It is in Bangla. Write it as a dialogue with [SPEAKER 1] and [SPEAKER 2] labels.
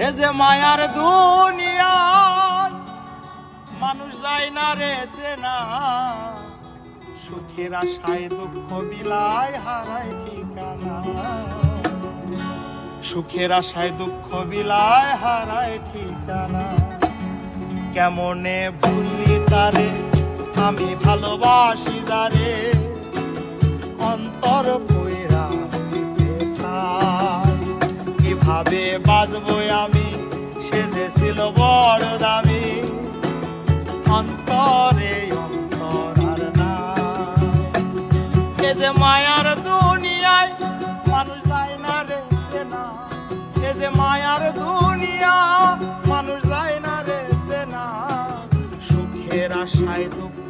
[SPEAKER 1] এ যে মায়ার দুনিয়া মানুষ যায় না রে চেনা, সুখের আশায় দুঃখ বিলায় হারায় ঠিকানা, সুখের আশায় দুঃখ বিলায় হারায় ঠিকানা। কেমনে ভুলি তারে আমি ভালোবাসি যারে, অন্তর কইরা হইছে ছাই। কিভাবে বাজবো আমি, সে যে ছিল বড় দামি, অন্তরে অন্তর আর নাই। এ যে মায়ার দুনিয়ায় মানুষ যায় না রে চেনা, এ যে মায়ার দুনিয়া মানুষ যায় না রে চেনা, সুখের আশায় দুঃখ